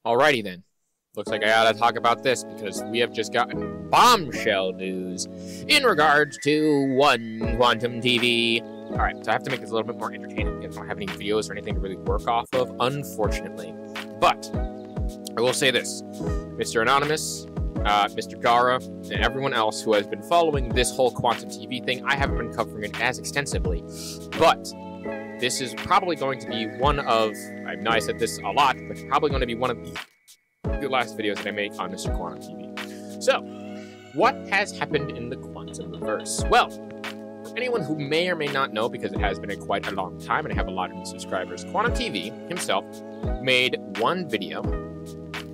Alrighty then. Looks like I gotta talk about this because we have just gotten bombshell news in regards to one Quantum TV. Alright, so I have to make this a little bit more entertaining because I don't have any videos or anything to really work off of, unfortunately. But I will say this. Mr. Anonymous, Mr. Gara, and everyone else who has been following this whole Quantum TV thing, I haven't been covering it as extensively, but this is probably going to be one of, I know I said this a lot, but it's probably going to be one of the last videos that I make on Mr. Quantum TV. So, what has happened in the Quantumverse? Well, for anyone who may or may not know, because it has been quite a long time and I have a lot of new subscribers, Quantum TV himself made one video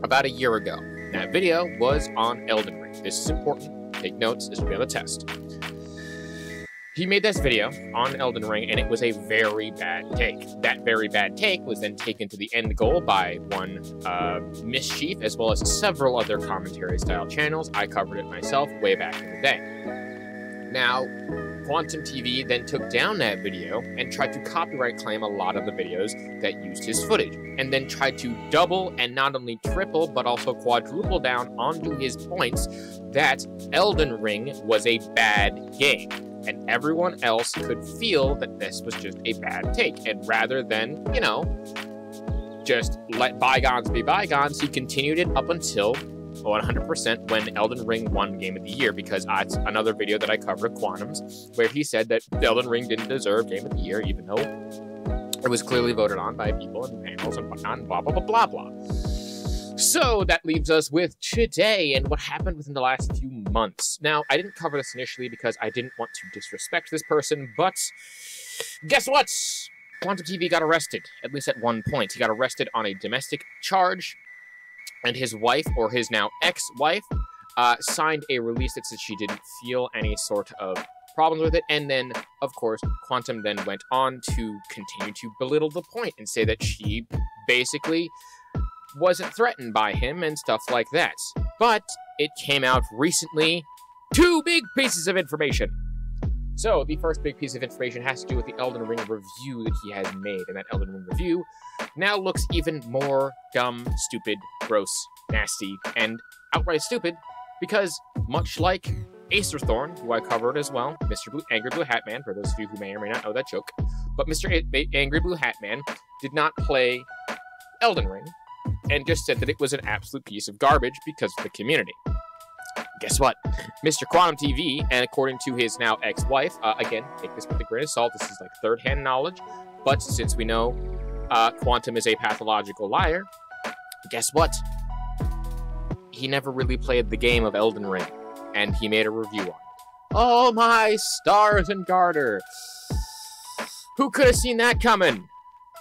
about a year ago. That video was on Elden Ring. This is important. Take notes. This will be on the test. He made this video on Elden Ring, and it was a very bad take. That very bad take was then taken to the end goal by one Mischief, as well as several other commentary-style channels. I covered it myself way back in the day. Now, Quantum TV then took down that video and tried to copyright claim a lot of the videos that used his footage, and then tried to double and not only triple, but also quadruple down onto his points that Elden Ring was a bad game. And everyone else could feel that this was just a bad take. And rather than, you know, just let bygones be bygones, he continued it up until 100% when Elden Ring won Game of the Year, because that's another video that I covered, Quantum's, where he said that Elden Ring didn't deserve Game of the Year, even though it was clearly voted on by people and panels and whatnot, and blah, blah, blah, blah, blah. So that leaves us with today and what happened within the last few months. Now, I didn't cover this initially because I didn't want to disrespect this person, but guess what? Quantum TV got arrested, at least at one point. He got arrested on a domestic charge, and his wife, or his now ex-wife, signed a release that said she didn't feel any sort of problems with it, and then, of course, Quantum then went on to continue to belittle the point and say that she basically wasn't threatened by him and stuff like that. But it came out recently, two big pieces of information. So the first big piece of information has to do with the Elden Ring review that he has made, and that Elden Ring review now looks even more dumb, stupid, gross, nasty, and outright stupid, because much like Acerthorn, who I covered as well, Mr. Angry Blue Hat Man, for those of you who may or may not know that joke, but Mr. Angry Blue Hat Man did not play Elden Ring, and just said that it was an absolute piece of garbage because of the community. Guess what? Mr. Quantum TV, and according to his now ex-wife, again, take this with a grain of salt, this is like third-hand knowledge, but since we know Quantum is a pathological liar, guess what? He never really played the game of Elden Ring, and he made a review on it. Oh my stars and garter! Who could have seen that coming?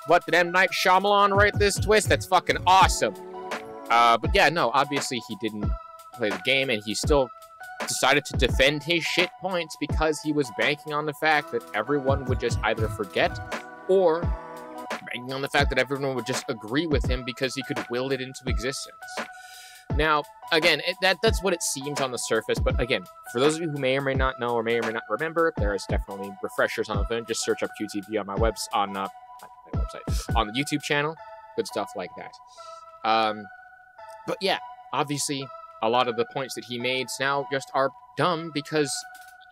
What, did M. Night Shyamalan write this twist? That's fucking awesome. But yeah, no, obviously he didn't play the game, and he still decided to defend his shit points because he was banking on the fact that everyone would just either forget, or banking on the fact that everyone would just agree with him because he could will it into existence. Now, again, that's what it seems on the surface, but again, for those of you who may or may not know or may or may not remember, there is definitely refreshers on the thing. Just search up QTV on my website, on the YouTube channel, good stuff like that. But yeah, obviously, a lot of the points that he made now just are dumb because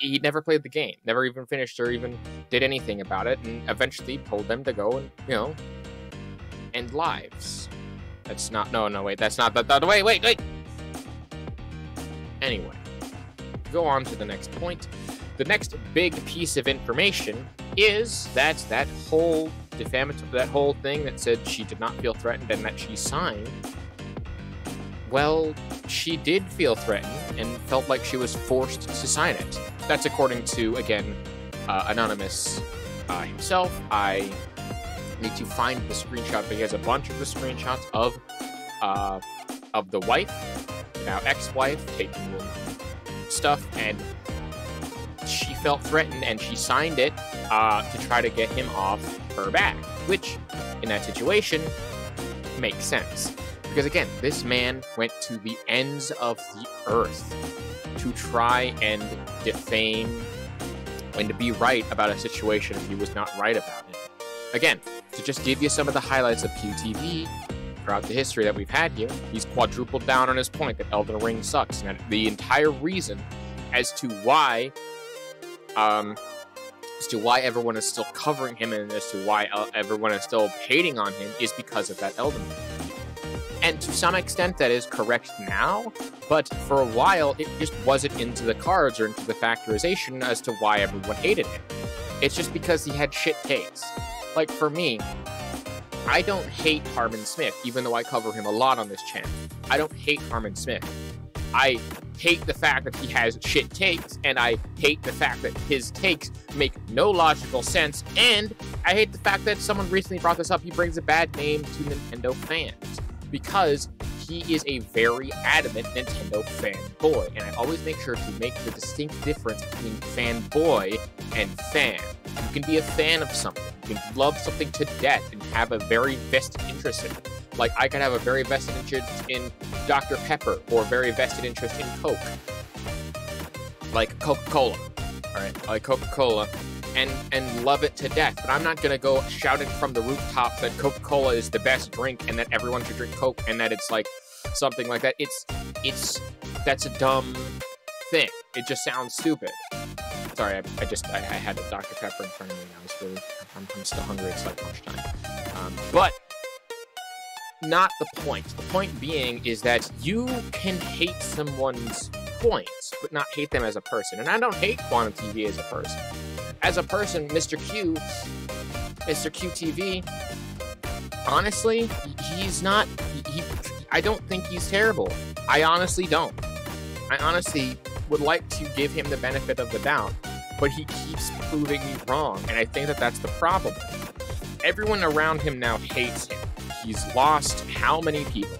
he never played the game, never even finished or even did anything about it, and eventually told them to go and, you know, end lives. That's not, no, wait, that's not, wait! Anyway, go on to the next point. The next big piece of information is that that whole thing that said she did not feel threatened and that she signed, well, she did feel threatened and felt like she was forced to sign it. That's according to, again, Anonymous himself. I need to find the screenshot, but he has a bunch of the screenshots of the wife, now ex-wife, taking stuff, and she felt threatened and she signed it to try to get him off her back, which, in that situation, makes sense. Because again, this man went to the ends of the earth to try and defame and to be right about a situation if he was not right about it. Again, to just give you some of the highlights of QTV, throughout the history that we've had here, he's quadrupled down on his point that Elden Ring sucks, and that the entire reason as to why everyone is still covering him and as to why everyone is still hating on him is because of that Elden Ring. And to some extent that is correct now, but for a while it just wasn't into the cards or into the factorization as to why everyone hated him. It's just because he had shit takes. Like for me, I don't hate Harmon Smith, even though I cover him a lot on this channel. I don't hate Harmon Smith. I hate the fact that he has shit takes, and I hate the fact that his takes make no logical sense, and I hate the fact that someone recently brought this up, he brings a bad name to Nintendo fans, because he is a very adamant Nintendo fanboy, and I always make sure to make the distinct difference between fanboy and fan. You can be a fan of something, you can love something to death and have a very vested interest in it. Like, I could have a very vested interest in Dr. Pepper, or a very vested interest in Coke. Like Coca-Cola, alright? Like Coca-Cola, and love it to death. But I'm not gonna go shouting from the rooftops that Coca-Cola is the best drink, and that everyone should drink Coke, and that it's like, something like that. That's a dumb thing. It just sounds stupid. Sorry, I had a Dr. Pepper in front of me, and I'm still hungry, it's like lunchtime. But not the point. The point being is that you can hate someone's points, but not hate them as a person. And I don't hate Quantum TV as a person. As a person, Mr. QTV, honestly, he's not, I don't think he's terrible. I honestly don't. I honestly would like to give him the benefit of the doubt, but he keeps proving me wrong, and I think that that's the problem. Everyone around him now hates him. He's lost how many people?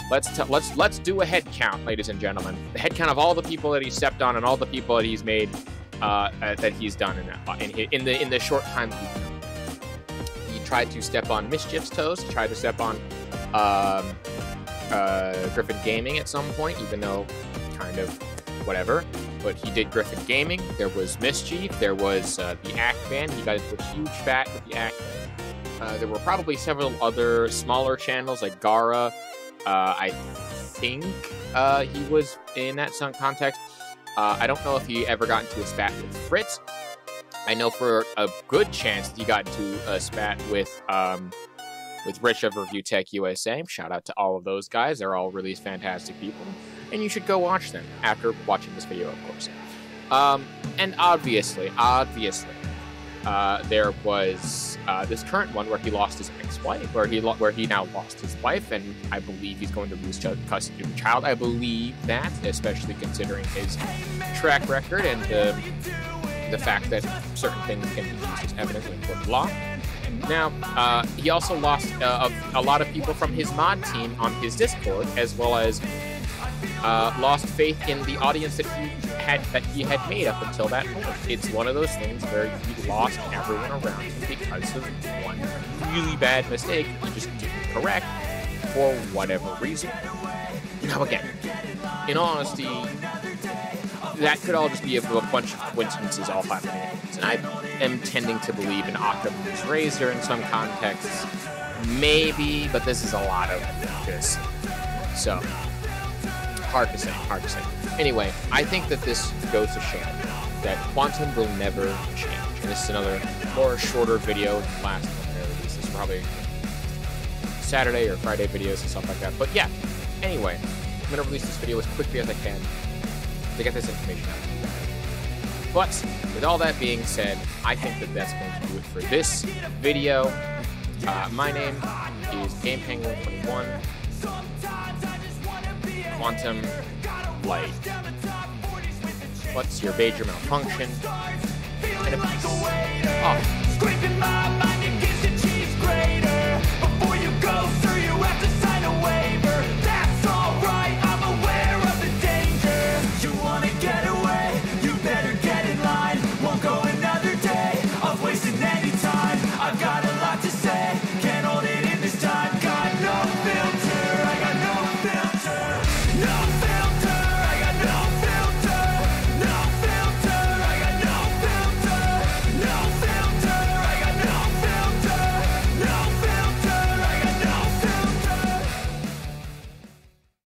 Let's do a head count, ladies and gentlemen. The head count of all the people that he stepped on and all the people that he's made, that he's done in the short time he's done. He tried to step on Mischief's toes. He tried to step on Griffin Gaming at some point, even though kind of whatever. But he did Griffin Gaming. There was Mischief. There was the Act Band. He got into a huge spat with the Act Band. There were probably several other smaller channels like Gara. I think he was in that some context. I don't know if he ever got into a spat with Fritz. I know for a good chance that he got into a spat with Rich of Review Tech USA. Shout out to all of those guys. They're all really fantastic people. And you should go watch them after watching this video, of course. And obviously, there was this current one where he lost his ex-wife, where he now lost his wife, and I believe he's going to lose custody of the child. I believe that, especially considering his track record and the fact that certain things can be used as evidence in court of law. Now, he also lost a lot of people from his mod team on his Discord, as well as lost faith in the audience that he had made up until that point. It's one of those things where he lost everyone around him because of one really bad mistake he just didn't correct for whatever reason. Now again, in all honesty, that could all just be a bunch of coincidences all happening. And I am tending to believe in Octopus Razor in some contexts. Maybe, but this is a lot of this. So, hard to say. Anyway, I think that this goes to show that Quantum will never change. And this is another more shorter video than the last one. This is probably Saturday or Friday videos and stuff like that. But yeah, anyway, I'm going to release this video as quickly as I can to get this information out to you guys. But with all that being said, I think that that's going to do it for this video. My name is GamePenguin21. Quantum Light. What's your major malfunction? And a peace. Off.